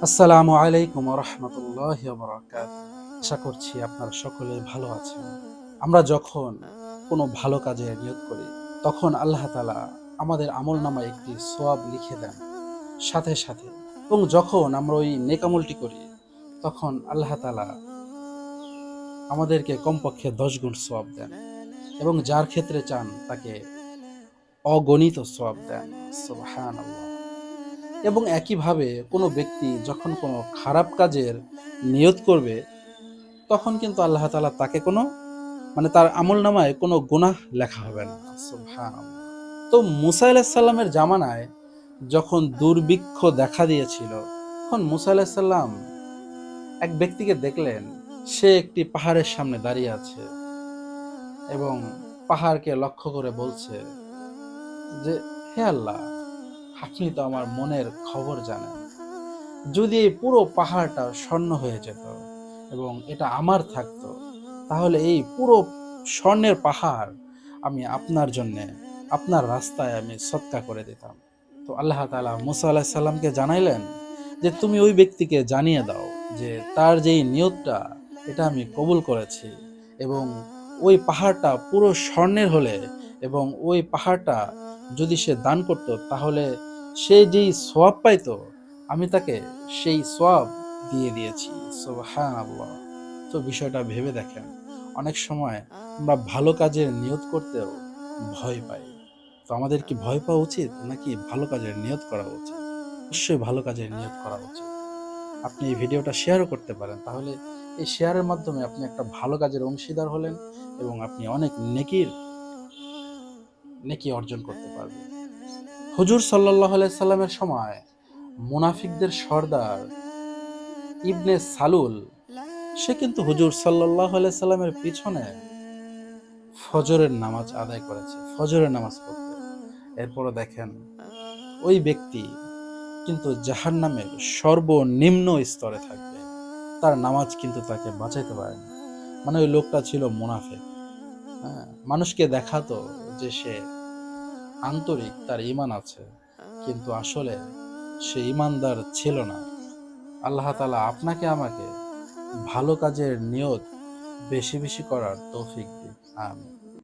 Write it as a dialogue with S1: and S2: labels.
S1: আসসালামু আলাইকুম ওয়া রাহমাতুল্লাহি ওয়া বারাকাতুহু। আশা করছি আপনারা সকলে ভালো আছেন। আমরা যখন কোনো ভালো কাজে নিয়ত করি, তখন আল্লাহ তাআলা আমাদের আমলনামায় একটি সওয়াব লিখে দেন সাথে সাথে। এবং যখন আমরা ওই নেক আমলটি করি, তখন আল্লাহ তাআলা আমাদেরকে কমপক্ষে ১০ গুণ সওয়াব দেন এবং যার ক্ষেত্রে চান তাকে অগণিত সওয়াব দেন। সুবহানাল্লাহ। এবং একইভাবে কোনো ব্যক্তি যখন কোনো খারাপ কাজের নিয়ত করবে, তখন কিন্তু আল্লাহ তাআলা তাকে কোনো তার আমলনামায় কোনো গুনাহ লেখা হবে না। সুবহানাল্লাহ। তো মুসা আলাইহিস সালামের জামানায় যখন দুর্ভিক্ষ দেখা দিয়েছিল, তখন মুসা আলাইহিস সালাম এক ব্যক্তিকে দেখলেন, সে একটি পাহাড়ের সামনে দাঁড়িয়ে আছে এবং পাহাড়কে লক্ষ্য করে বলছে যে, হে আল্লাহ, আপনি তো আমার মনের খবর জানেন। যদি এই পুরো পাহাড়টা স্বর্ণ হয়ে যেত এবং এটা আমার থাকতো, তাহলে এই পুরো স্বর্ণের পাহাড় আমি আপনার জন্যে, আপনার রাস্তায় আমি সদকা করে দিতাম। তো আল্লাহ তাআলা মুসা আলাইহিস সালামকে জানাইলেন যে, তুমি ওই ব্যক্তিকে জানিয়ে দাও যে তার যেই নিয়তটা, এটা আমি কবুল করেছি এবং ওই পাহাড়টা পুরো স্বর্ণের হলে এবং ওই পাহাড়টা যদি সে দান করত, তাহলে সে যেই সওয়াব পাইতো, আমি তাকে সেই সওয়াব দিয়ে দিয়েছি। সুবহানাল্লাহ। তো বিষয়টা ভেবে দেখেন, অনেক সময় আমরা ভালো কাজের নিয়ত করতেও ভয় পাই। তো আমাদের কি ভয় পাওয়া উচিত নাকি ভালো কাজের নিয়ত করা উচিত? অবশ্যই ভালো কাজের নিয়ত করা উচিত। আপনি এই ভিডিওটা শেয়ারও করতে পারেন। তাহলে এই শেয়ারের মাধ্যমে আপনি একটা ভালো কাজের অংশীদার হলেন এবং আপনি অনেক নেকি অর্জন করতে পারবেন। হুজুর সাল্লাল্লাহু আলাইহি সাল্লামের সময় মুনাফিকদের সর্দার ইবনে সালুল, সে কিন্তু হুজুর সাল্লাল্লাহু আলাইহি সাল্লামের পিছনে ফজরের নামাজ আদায় করেছে, ফজরের নামাজ পড়তে। এরপরও দেখেন, ওই ব্যক্তি কিন্তু জাহান্নামের সর্বনিম্ন স্তরে থাকবে। তার নামাজ কিন্তু তাকে বাঁচাইতে পারেনি। ওই লোকটা ছিল মুনাফিক। হ্যাঁ, মানুষকে দেখাতো যে সে আন্তরিক, তার ঈমান আছে, কিন্তু আসলে সে ঈমানদার ছিল না। আল্লাহ তাআলা আপনাকে আমাকে ভালো কাজের নিয়ত বেশি বেশি করার তৌফিক দিন। আমিন।